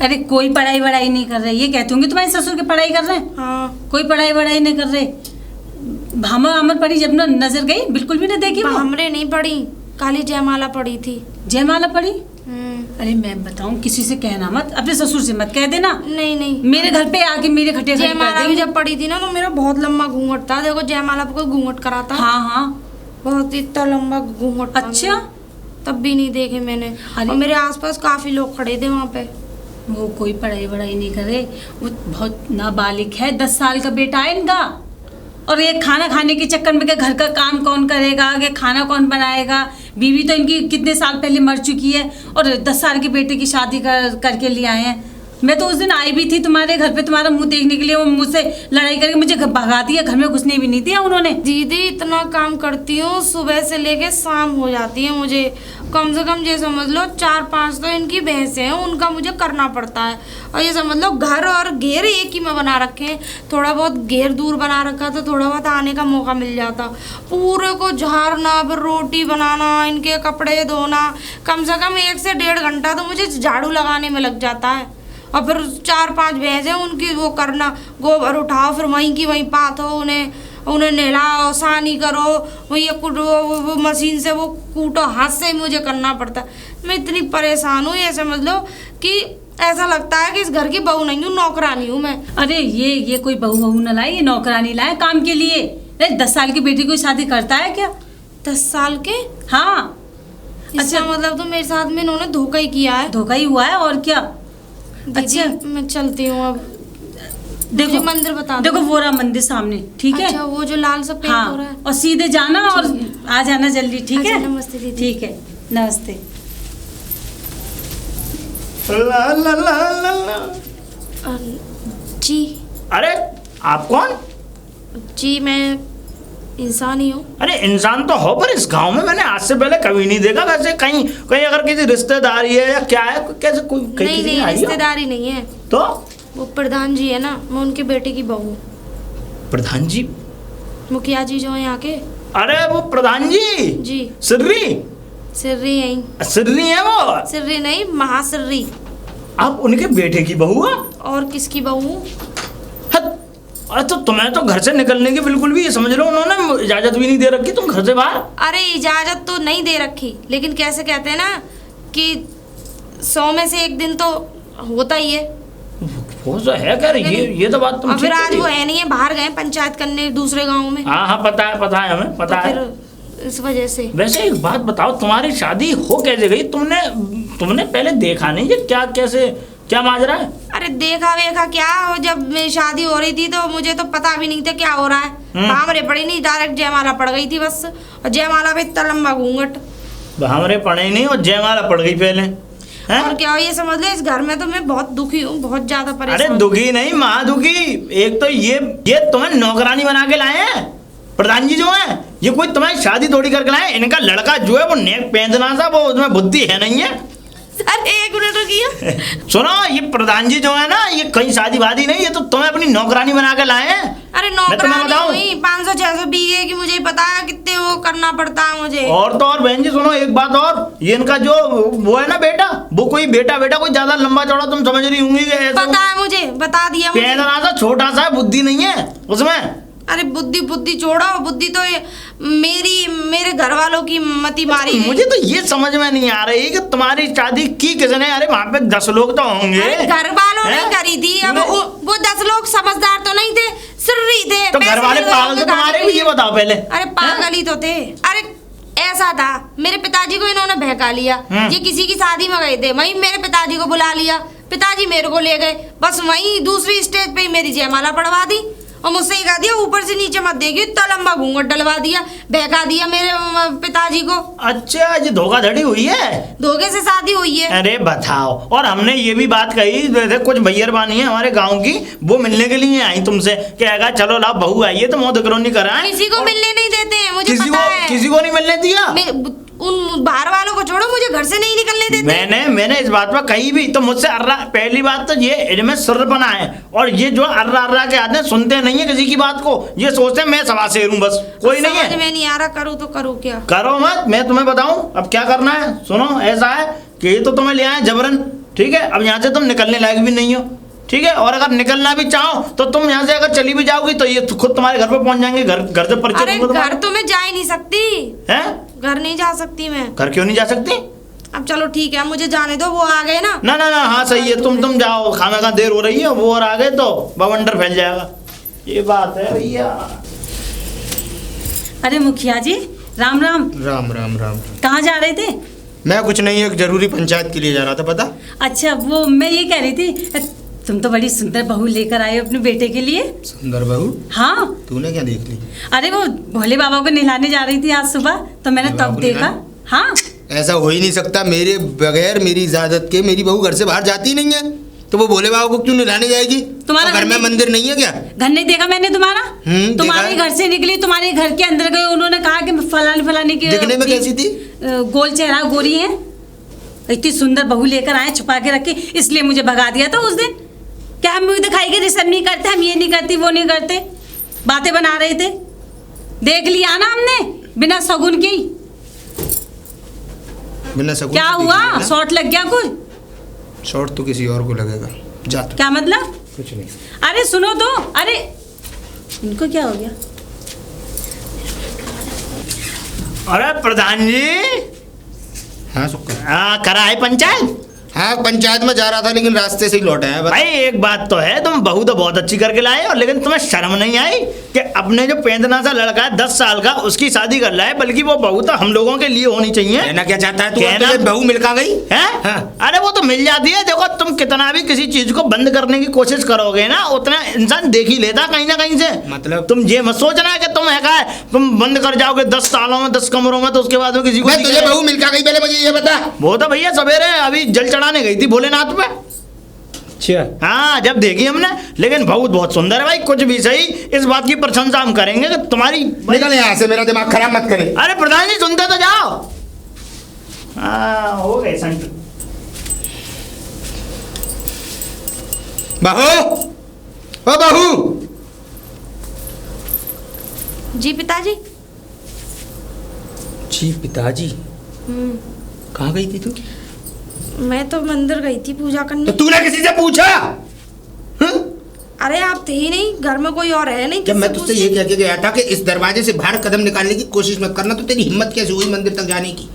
अरे कोई पढ़ाई वढ़ाई नहीं कर रहे, ये कहते होंगे तुम्हारे ससुर की पढ़ाई कर रहे हैं। हाँ। कोई पढ़ाई वढ़ाई नहीं कर रहे। भामा अमर पढ़ी जब ना नजर गई, बिल्कुल भी ना देखी। हमरे नहीं पढ़ी, खाली जयमाला पढ़ी थी। जयमाला पढ़ी? अरे मैं बताऊं, किसी से कहना मत, अपने ससुर से मत कह देना। नहीं नहीं, मेरे घर पे आके मेरे खटे जयमाला भी जब पढ़ी थी ना, तो मेरा बहुत लंबा घूंघट था। देखो जयमाला पे कोई घूंघट कराता? हाँ हाँ, बहुत इतना लंबा घूंघट था। अच्छा, तब भी नहीं देखे मैंने। और मेरे आसपास काफी लोग खड़े थे वहाँ पे। वो कोई पढ़ाई वढ़ाई नहीं करे, वो बहुत नाबालिग है, 10 साल का बेटा है इनका। और ये खाना खाने के चक्कर में घर का काम कौन करेगा, कि खाना कौन बनाएगा। बीवी तो इनकी कितने साल पहले मर चुकी है और 10 साल के बेटे की शादी करके ले आए हैं। मैं तो उस दिन आई भी थी तुम्हारे घर पे तुम्हारा मुंह देखने के लिए, वो मुझसे लड़ाई करके मुझे भगा दिया, घर में घुसने भी नहीं दिया उन्होंने। दीदी इतना काम करती हूँ, सुबह से लेके शाम हो जाती है मुझे। कम से कम ये समझ लो 4-5 तो इनकी भैंसें हैं, उनका मुझे करना पड़ता है। और ये समझ लो घर और घेर एक ही में बना रखे हैं, थोड़ा बहुत घेर दूर बना रखा तो थोड़ा बहुत आने का मौका मिल जाता। पूरे को झाड़ना, फिर रोटी बनाना, इनके कपड़े धोना, कम से कम 1 से 1.5 घंटा तो मुझे झाड़ू लगाने में लग जाता है। और फिर 4-5 भैंस हैं, उनकी वो करना, गोबर उठाओ, फिर वहीं की वहीं पाथो, उन्हें नहलाओ, सानी करो, वही वो मशीन से वो कूटो, हाथ से ही मुझे करना पड़ता है। मैं इतनी परेशान हूँ, ये समझ लो कि ऐसा लगता है कि इस घर की बहू नहीं हूँ, नौकरानी हूँ मैं। अरे ये कोई बहू न लाए, ये नौकरानी लाए काम के लिए। 10 साल की बेटी को शादी करता है क्या? 10 साल के? हाँ। अच्छा, मतलब तो मेरे साथ में इन्होंने धोखा ही किया है। धोखा ही हुआ है और क्या। अच्छा मैं चलती हूँ अब। देखो मंदिर बता देखो वो रहा मंदिर सामने, ठीक है? अच्छा, वो जो लाल सा पेंट हो रहा है। और सीधे जाना और आ जाना जल्दी, ठीक है? नमस्ते दीदी। ठीक है, नमस्ते। ला ला ला ला ला। जी। अरे आप कौन? जी मैं इंसान ही हूँ। अरे इंसान तो हो, पर इस गांव में मैंने आज से पहले कभी नहीं देखा। वैसे कहीं कहीं अगर किसी रिश्तेदारी है या क्या है, कैसे कोई नहीं रिश्तेदारी नहीं है। तो वो प्रधान जी है ना, मैं उनके बेटे की बहू। प्रधान जी? मुखिया जी जो है यहाँ के। अरे वो प्रधान जी सिर्री यही सिर्री है वो? सिर्री नहीं, महासिर्री। आप उनके बेटे की बहू है? और किसकी बहू? अरे तो तुम्हें तो घर से निकलने की बिल्कुल भी, समझ लो उन्होंने इजाजत भी नहीं दे रखी तुम घर से बाहर। अरे इजाजत तो नहीं दे रखी, लेकिन कैसे कहते हैं ना कि 100 में से 1 दिन तो होता ही है। वो तो है क्या? ये तो बात तुम। फिर आज वो है नहीं है, बाहर गए पंचायत करने दूसरे गांव में। हाँ पता है हमें पता है। फिर इस वजह से। वैसे एक बात बताओ, तुम्हारी शादी हो कैसे गई? तुमने पहले देखा नहीं ये क्या, कैसे क्या माजरा है? अरे देखा वेखा क्या, जब मेरी शादी हो रही थी तो मुझे तो पता भी नहीं था क्या हो रहा है। भामरे पड़ी नहीं, डायरेक्ट जयमाला पड़ गई थी बस। और जयमाला पे इतना लंबा घूंघट। भामरे पड़े नहीं और जयमाला पड़ गई पहले है? और क्या ये समझ लो, इस घर में तो मैं बहुत दुखी हूँ, बहुत ज्यादा परेशान। अरे दुखी नहीं, महादुखी। एक तो ये तुम्हें नौकरानी बना के लाए हैं प्रधान जी जो है। ये कोई तुम्हारी शादी थोड़ी करके लाए। इनका लड़का जो है वो नेक पेंदना सा, वो उसमें बुद्धि है नहीं है। अरे 1 मिनट रुकिए। सुनो, ये प्रधान जी जो है ना, ये कहीं शादी वादी नहीं, ये तो तुम्हें अपनी नौकरानी बना के लाए हैं। अरे नौकरानी हुई 500-600 बीघे की, मुझे पता है कितने वो करना पड़ता है मुझे। और तो और बहन जी सुनो एक बात और, ये इनका जो वो है ना बेटा, वो कोई बेटा कोई ज्यादा लंबा चौड़ा तुम समझ रही होंगी। पता है मुझे, बता दिया मुझे। पेंदना सा छोटा सा, बुद्धि नहीं है उसमें। अरे बुद्धि छोड़ो, बुद्धि तो मेरे घर वालों की मती मारी है। मुझे तो ये समझ में नहीं आ रही कि तुम्हारी शादी की किसने? अरे वहाँ पे 10 लोग तो होंगे। घर वालों ने करी थी। अब वो 10 लोग समझदार तो नहीं थे, सिर्री थे। तो घर वाले पागल थे तुम्हारे भी? ये बताओ पहले। अरे पागल ही तो थे। अरे ऐसा था, मेरे पिताजी को इन्होंने बहका लिया। ये किसी की शादी में गए थे, वहीं मेरे पिताजी को बुला लिया, पिताजी मेरे को ले गए, बस वहीं दूसरी स्टेज पे ही मेरी जयमाला पड़वा दी। और मुझसे ही कहा दिया ऊपर से नीचे मत देगी, इतना लंबा घूंघट डलवा दिया, बहका दिया मेरे पिताजी को। अच्छा, ये धोखाधड़ी हुई है? धोखे से शादी हुई है। अरे बताओ। और हमने ये भी बात कही, कुछ भैयरबानी है हमारे गांव की, वो मिलने के लिए आई तुमसे, कहेगा चलो लाओ बहू आई है तो मोह करोनी कराएं। किसी को मिलने नहीं देते हैं, मुझे पता है। किसी को नहीं मिलने दिया? उन बाहर वालों को छोड़ो, मुझे घर से नहीं निकलने देते। मैंने इस बात पर कही भी तो मुझसे अर्रा। पहली बात तो ये इनमें सुर्रपना है, और ये जो अर्रा के आते हैं सुनते नहीं है किसी की बात को, ये सोचते हैं मैं सवा शेर हूं बस, कोई नहीं है। समझ में नहीं आ रहा, करूँ तो करूँ क्या? करो मत, मैं तुम्हें बताऊं अब क्या करना है। सुनो, ऐसा है कि ये तो तुम्हें ले आए जबरन, ठीक है? अब यहाँ से तुम निकलने लायक भी नहीं हो, ठीक है? और अगर निकलना भी चाहो तो तुम यहाँ से अगर चली भी जाओगी तो ये खुद तुम्हारे घर पे पहुंच जाएंगे। घर से परिचय। अरे घर तो मैं जा ही नहीं सकती है। घर नहीं जा सकती मैं। घर क्यों नहीं जा सकती? अब चलो ठीक है, मुझे जाने दो, वो आ गए ना। ना हाँ सही है, तुम जाओ, खाना का देर हो रही है। वो और आ गए तो बवंडर फैल जाएगा। ये बात है भैया। अरे मुखिया जी राम राम। राम राम राम। कहाँ जा रहे थे? मैं कुछ नहीं, एक जरूरी पंचायत के लिए जा रहा था, पता। अच्छा, वो मैं ये कह रही थी, तुम तो बड़ी सुंदर बहू लेकर आए हो अपने बेटे के लिए। सुंदर बहू? हाँ। तूने क्या देख ली? अरे वो भोले बाबा को नहलाने जा रही थी आज सुबह, तो मैंने तब देखा। हाँ, ऐसा हो ही नहीं सकता, मेरे बगैर मेरी इजाजत के मेरी बहू घर से बाहर जाती नहीं है, तो वो भोले बाबा को क्यों नहलाने जाएगी? तुम्हारा घर में मंदिर नहीं है क्या? घर नहीं देखा मैंने तुम्हारा? तुम्हारे घर से निकली, तुम्हारे घर के अंदर गए, उन्होंने कहा कि फलाने की। दिखने में कैसी थी? गोल चेहरा, गोरी है, इतनी सुंदर बहू लेकर आए, छुपा के रखी, इसलिए मुझे भगा दिया था उस दिन। क्या हम मुझे दिखाई के रिश्ता नहीं करते, हम ये नहीं करती, वो नहीं करते, बातें बना रहे थे, देख लिया ना हमने बिना शगुन की। बिना शगुन क्या हुआ, शॉर्ट लग गया कुछ? शॉर्ट तो किसी और को लगेगा, जा तू। क्या मतलब? कुछ नहीं। अरे सुनो तो, अरे इनको क्या हो गया? अरे प्रधान जी। हाँ शुक्र। करा है पंचायत? हाँ पंचायत में जा रहा था, लेकिन रास्ते से ही लौट आया। भाई एक बात तो है, तुम बहू तो बहुत अच्छी करके लाए, और लेकिन तुम्हें शर्म नहीं आई कि अपने जो पेंदना सा लड़का है 10 साल का, उसकी शादी कर लाए, बल्कि वो बहू तो हम लोगों के लिए होनी चाहिए। कहना क्या चाहता है तू? कहना तो बहू मिल कहाँ गई है? हाँ। अरे वो तो मिल जाती है, देखो तुम कितना भी किसी चीज को बंद करने की कोशिश करोगे ना, उतना इंसान देख ही लेता कहीं ना कहीं से। मतलब तुम ये मत सोचना कि तुम है तुम बंद कर जाओगे 10 सालों में 10 कमरों में, तो उसके बाद में किसी को तुझे बहू मिल कहाँ गई, पहले मुझे ये बता। वो तो भैया सवेरे अभी जल चढ़ाने गई थी भोलेनाथ पे। अच्छा हाँ, जब देखी हमने, लेकिन बहुत बहुत सुंदर है भाई, कुछ भी सही, इस बात की प्रशंसा हम करेंगे कि तुम्हारी। निकल यहाँ से, मेरा दिमाग खराब मत करे। अरे प्रधान जी सुनते तो जाओ। हो गए संत। बहू, ओ बहू। जी पिताजी। जी पिताजी? कहाँ गई थी तू? मैं तो मंदिर गई थी पूजा करने। तो तूने किसी से पूछा? अरे आप थे ही नहीं, घर में कोई और है नहीं। जब मैं तुझसे ये कह के गया था कि इस दरवाजे से बाहर कदम निकालने की कोशिश मत करना, तो तेरी हिम्मत कैसे हुई मंदिर तक जाने की?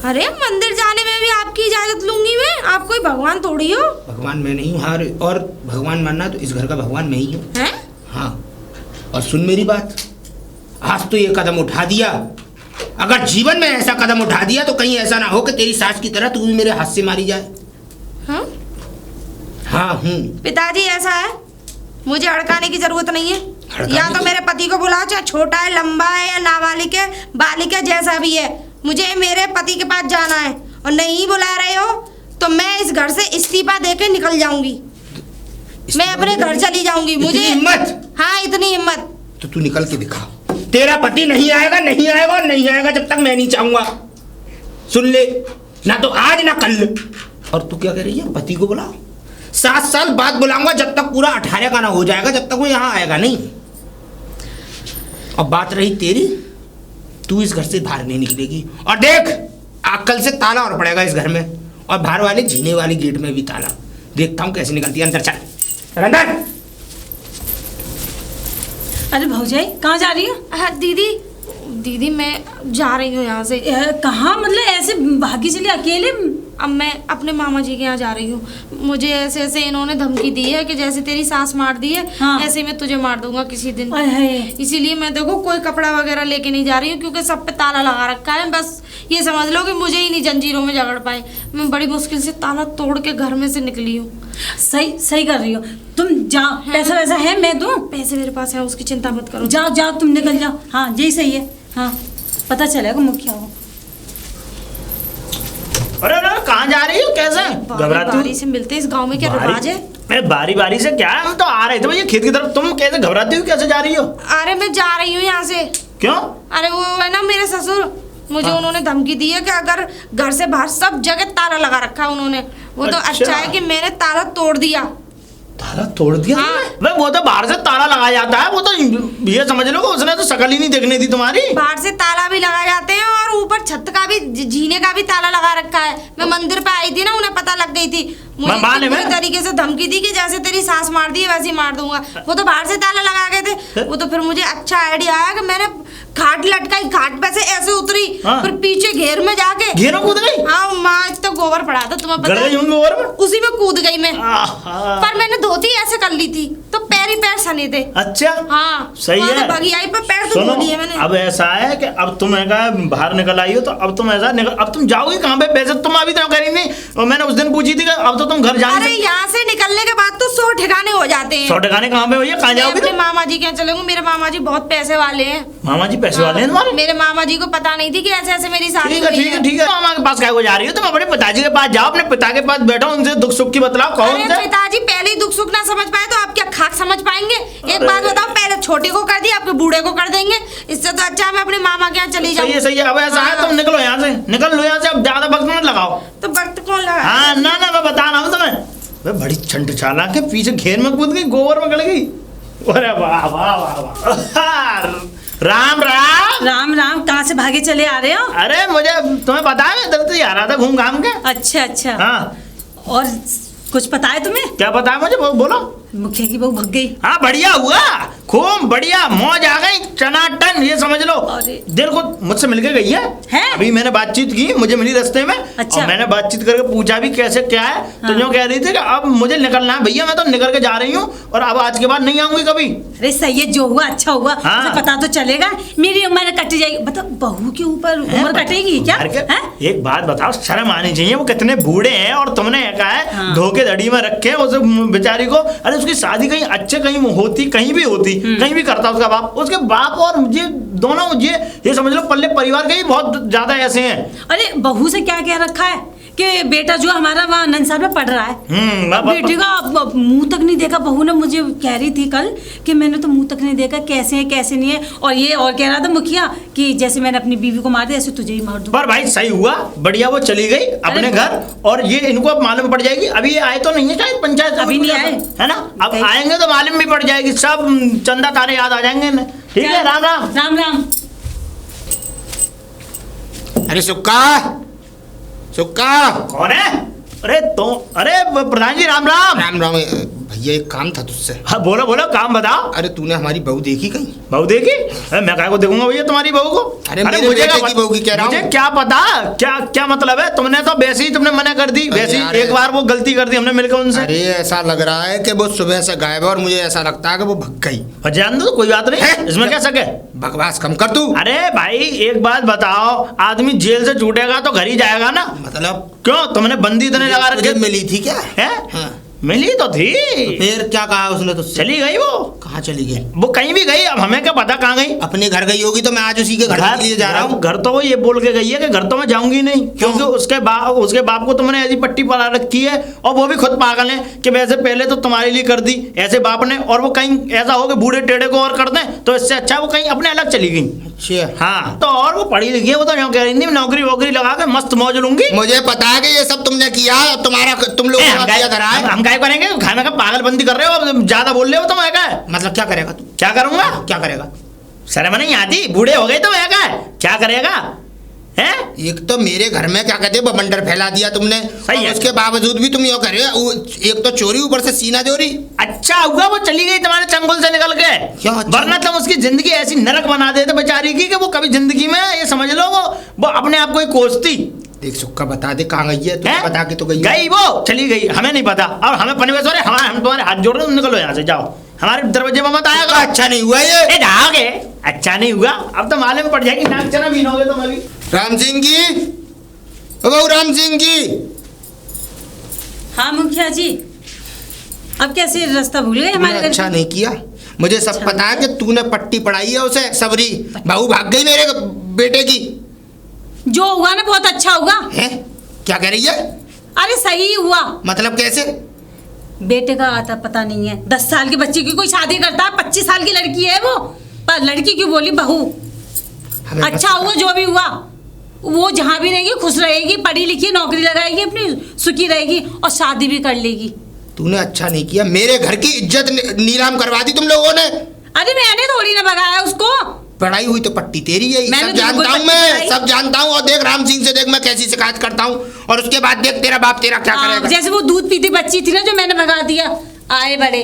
अरे मंदिर जाने में भी आपकी इजाजत लूंगी मैं, आप कोई भगवान थोड़ी हो। भगवान मैं नहीं हूँ, और भगवान मानना तो इस घर का भगवान मैं ही हूँ। हैं? हाँ, और सुन मेरी बात, आज तो ये कदम उठा दिया, अगर जीवन में ऐसा कदम उठा दिया तो कहीं ऐसा ना हो कि तेरी सास की तरह तू भी मेरे हाथ से मारी जाए। हाँ? हाँ हूँ। पिताजी ऐसा है, मुझे अड़काने की जरूरत नहीं है। या तो मेरे पति को बुलाओ, चाहे छोटा है, लंबा है, या नाबालिग है, बालिग है, जैसा भी है, मुझे मेरे पति के पास जाना है। और नहीं बुला रहे हो तो मैं इस घर से इस्तीफा देके निकल जाऊंगी, मैं अपने घर चली जाऊंगी। मुझे हिम्मत? हाँ, इतनी हिम्मत। तो तू निकल के दिखा, तेरा पति नहीं आएगा, नहीं आएगा और नहीं आएगा जब तक मैं नहीं चाहूंगा। सुन ले, ना तो आज ना कल। और तू क्या कह रही है? पति को बुलाओ, 7 साल बाद बुलाऊंगा, जब तक पूरा 18 का ना हो जाएगा, जब तक वो यहाँ आएगा नहीं। और बात रही तेरी, तू इस घर से बाहर नहीं निकलेगी। और देख, कल से ताला और पड़ेगा इस घर में, और बाहर वाले जीने वाली गेट में भी ताला। देखता हूँ कैसे निकलती है। अंदर चल, अंदर। अरे भौजाई कहाँ जा रही हो? हाँ दीदी मैं जा रही हूँ यहाँ से। कहाँ मतलब ऐसे भागी चली अकेले? अब मैं अपने मामा जी के यहाँ जा रही हूँ। मुझे ऐसे ऐसे इन्होंने धमकी दी है कि जैसे तेरी सास मार दी है, हाँ। ऐसे मैं तुझे मार दूंगा किसी दिन। अरे इसीलिए मैं देखो कोई कपड़ा वगैरह लेके नहीं जा रही हूँ, क्योंकि सब पे ताला लगा रखा है। बस ये समझ लो कि मुझे ही नहीं जंजीरों में जकड़ पाए। मैं बड़ी मुश्किल से ताला तोड़ के घर में से निकली हूँ। सही कर रही हो तुम। जाओ, पैसा वैसा है मैं दूं? पैसे मेरे पास है, उसकी चिंता मत करो। जाओ जाओ, तुम निकल जाओ। हाँ यही सही है। हाँ, पता चलेगा मुखिया हो। अरे कहाँ जा रही हो? कैसे घबराती बारी से मिलते इस गांव में क्या रिवाज है? अरे बारी से क्या है, हम तो आ रहे थे भैया खेत की तरफ, तुम कैसे घबराती हो? कैसे जा रही हो? अरे मैं जा रही हूँ यहाँ से। क्यों? अरे वो है ना मेरे ससुर, मुझे उन्होंने धमकी दी है कि अगर घर से बाहर सब जगह ताला लगा रखा है उन्होंने। वो तो अच्छा है कि मैंने ताला तोड़ दिया। ताला तोड़ दिया? हाँ। भाई वो तो बाहर से ताला लगाया जाता है, वो तो ये समझ लो उसने तो शक्ल ही नहीं देखने दी तुम्हारी। बाहर से ताला भी लगाए जाते हैं और ऊपर छत का भी, जीने का भी ताला लगा रखा है। मैं मंदिर पे आई थी ना, उन्हें पता लग गई थी। मुझे पूरी तरीके से धमकी दी कि जैसे तेरी सास मार दी है वैसे ही मार दूंगा। वो तो बाहर से ताला लगा गए थे। वो तो फिर मुझे अच्छा आइडिया आया कि मैंने घाट लटकाई, घाट पे से ऐसे उतरी, हाँ। फिर पीछे घेर में जाके घेर में कूद गई? हाँ माँ, तो गोबर पड़ा था, तुम्हें पता गड़ गई है? होंगी गोबर में? उसी में कूद गई मैं। आहा। पर मैंने धोती ऐसे कर ली थी तो पैर ही पैर सने थे। अच्छा हाँ सही है। भगी आई पर पैर तो सुनो, धो लिए मैंने। अब ऐसा है कि अब तुम बाहर निकल आई हो, तो अब तुम ऐसा निकल, अब तुम जाओगी कहाँ पे? वैसे तुम अभी तो कह रही थी, और मैंने उस दिन पूछी थी कि अब तो तुम घर जाने अरे यहाँ से निकलने के बाद तो 100 ठिकाने हो जाते हैं। 100 ठिकाने कहाँ पे भैया? कहाँ मैं जाओगी अपने तुम? मामा जी के यहाँ चलूंगी, मेरे मामा जी बहुत पैसे वाले हैं। मामा जी पैसे वाले हैं तुम्हारे? मेरे मामा जी को पता नहीं थी कि ऐसे ऐसे मेरी शादी ठीक है हुई ठीक है ठीक है। मामा के पास क्या को जा रही हो तुम? अपने पिताजी के पास जाओ, अपने पिता के पास बैठो, उनसे दुख सुख की बतलाओ, कहो अरे उनसे। पिताजी पहले ही दुख सुख ना समझ पाए तो आप क्या खाक समझ पाएंगे? एक बात बताओ, पहले छोटे को कर दिया, आपके बूढ़े को कर देंगे। इससे तो अच्छा मैं अपने मामा के यहाँ चली जाऊँ। सही है सही है। अब ऐसा है, तुम निकलो यहाँ से, निकल लो यहाँ से, अब ज्यादा वक्त मत लगाओ। तो वक्त कौन लगा? हाँ ना ना, मैं बता रहा हूँ तुम्हें, वे बड़ी छंट चालाक है, पीछे घेर में कूद गई, गोबर में गड़ गई। अरे वाह वाह वाह वाह। राम राम। राम राम, कहाँ से भागे चले आ रहे हो? अरे मुझे तुम्हें पता है, इधर से आ रहा था घूम घाम के। अच्छा अच्छा। हाँ और कुछ पता है तुम्हें? क्या पता है मुझे? बोलो। मुखिया की बहू भग गई। हाँ बढ़िया हुआ, खूब बढ़िया, मौज आ गई, टनाटन, ये समझ लो। अरे। दिल को मुझसे मिलके गई है। हैं? अभी मैंने बातचीत की, मुझे मिली रास्ते में। अच्छा। और मैंने बातचीत करके पूछा भी कैसे क्या है। तो जो कह रही थी कि अब मुझे निकलना है भैया, मैं तो निकल के जा रही हूँ, और अब आज के बाद नहीं आऊंगी कभी। अरे सही है, जो हुआ अच्छा हुआ। हाँ। मुझे पता तो चलेगा, मेरी उम्र कट जाएगी। बताओ, बहू के ऊपर उम्र कटेगी क्या? हैं? एक बात बताओ, शर्म आनी चाहिए, वो कितने बूढ़े हैं और तुमने कहा है हाँ। धोखेधड़ी में रखे उस बेचारी को। अरे उसकी शादी कहीं अच्छे कहीं होती, कहीं भी होती, कहीं भी करता उसका बाप। उसके बाप और मुझे दोनों, मुझे ये समझ लो पल्ले परिवार के ही बहुत ज्यादा ऐसे हैं। अरे बहू से क्या क्या रखा है कि बेटा जो हमारा वहाँ नंदसार में पढ़ रहा है, बेटे का मुंह तक नहीं देखा। बहू ने मुझे कह रही थी कल कि मैंने तो मुंह तक नहीं देखा, कैसे है कैसे नहीं है। और ये और कह रहा था मुखिया कि जैसे मैंने अपनी बीवी को मार दिया, ऐसे तुझे ही मार दूं। पर भाई सही हुआ, बढ़िया, वो चली गई अपने घर, और ये इनको अब मालूम पड़ जाएगी। अभी ये आए तो नहीं है शायद पंचायत, अभी नहीं आए, है ना? अब आएंगे तो मालूम भी पड़ जाएगी, सब चंदा तारे याद आ जाएंगे। ठीक है, राम राम। राम राम। अरे सुक्का, सुक्का। कौन है? अरे तो, अरे प्रधान जी राम राम। राम राम। भैया एक काम था तुझसे। हाँ बोलो बोलो, काम बताओ। अरे तूने हमारी बहू देखी कहीं? बहू देखी? अरे मैं काहे को देखूंगा भैया तुम्हारी बहू को? अरे मेरे बेटे की बहू की कह रहा हूँ। मुझे क्या पता, क्या क्या मतलब है? तुमने तो वैसे ही तुमने मना कर दी, वैसे ही एक बार वो गलती कर दी हमने मिलकर उनसे। अरे ऐसा लग रहा है कि वो सुबह से गायब है, और मुझे ऐसा लगता है कि वो भग गई। और जान दो, कोई बात नहीं, इसमें क्या सके। बकवास कम कर तू। अरे भाई एक बात बताओ, आदमी जेल से छूटेगा तो घर ही जाएगा ना? मतलब क्यों, तुमने बंदी इतने लगा रखे? मिली थी क्या? है? हाँ। मिली तो थी। फिर क्या कहा उसने तुझसे? चली गई वो। कहाँ चली गई? वो कहीं भी गई, अब हमें क्या पता कहाँ गई। अपने घर गई होगी, तो मैं आज उसी के घर के लिए जा रहा हूँ। घर तो वो ये बोल के गई है कि घर तो मैं जाऊंगी नहीं, क्योंकि उसके बाप को तुमने ऐसी पट्टी पड़ा रखी है, और वो भी खुद पागल है कि वैसे पहले तो तुम्हारे लिए कर दी ऐसे बाप ने, और वो कहीं ऐसा हो कि बूढ़े टेढ़े को और कर दें, तो इससे अच्छा वो कहीं अपने अलग चली गई। अच्छा। हाँ तो और वो पढ़ी लिखी है, वो तो यूँ कह रही थी नौकरी वोकरी लगा के मस्त मौज लूंगी। मुझे पता है कि ये सब तुमने किया, तुम्हारा तुम लोग हम क्या करेंगे? खाने का पागलबंदी कर रहे हो, ज्यादा बोल रहे हो। तो मैं क्या मतलब क्या करेगा तू? क्या करूंगा? क्या करेगा? शर्म नहीं आती? बूढ़े हो गए तो मैं क्या करेगा? हैं? एक तो मेरे घर में क्या कहते हैं बवंडर फैला दिया तुमने, सही है। उसके बावजूद भी तुम यूँ कर रहे हो। एक तो चोरी, ऊपर से सीना चोरी। अच्छा हुआ वो चली गई तुम्हारे चंगुल से निकल के, क्या अच्छा? वरना तुम उसकी जिंदगी ऐसी नरक बना देते बेचारी की कि वो कभी जिंदगी में, ये समझ लो, वो अपने आप को ही कोसती। देख सुक्का, बता दे कहाँ गई है? तू बता के तो गई है। गई वो, चली गई, हमें नहीं पता। और हमें पनिवेश्वर है, हम तुम्हारे हाथ जोड़ रहे, तुम निकलो यहाँ से, जाओ, हमारे दरवाजे में मत आया करो। अच्छा नहीं हुआ ये? ए जाओगे? अच्छा नहीं हुआ, अब तो मालूम पड़ जाएगी, नाक चना बीनोगे तुम अभी। राम सिंह जी, ओ बहू राम सिंह जी। हाँ मुखिया जी, अब कैसे रास्ता भूल गए हमारे घर? अच्छा नहीं किया, मुझे सब पता है कि तूने पट्टी पढ़ाई है उसे सबरी। बहू भाग गई मेरे बेटे की। जो हुआ ना बहुत अच्छा हुआ है। क्या कह रही है? अरे सही हुआ। मतलब कैसे? बेटे का आता पता नहीं है, 10 साल के बच्चे की कोई शादी करता है, 25 साल की लड़की है वो, पर लड़की क्यों बोली बहू? अच्छा हुआ जो भी हुआ, वो जहाँ भी रहेगी खुश रहेगी, पढ़ी लिखी नौकरी लगाएगी, अपनी सुखी रहेगी, और शादी भी कर लेगी। तूने अच्छा नहीं किया, मेरे घर की इज्जत नीलाम करवा दी तुम लोगों ने। अरे मैंने थोड़ी ना भगाया उसको, पढ़ाई हुई तो पट्टी तेरी है, मैंने सब तो जानता कोई हूँ, पट्टी मैं पढ़ाई। सब जानता हूँ। और देख राम सिंह से देख मैं कैसी शिकायत करता हूँ, और उसके बाद देख तेरा बाप तेरा क्या करेगा। जैसे वो दूध पीती बच्ची थी ना जो मैंने भगा दिया, आए बड़े।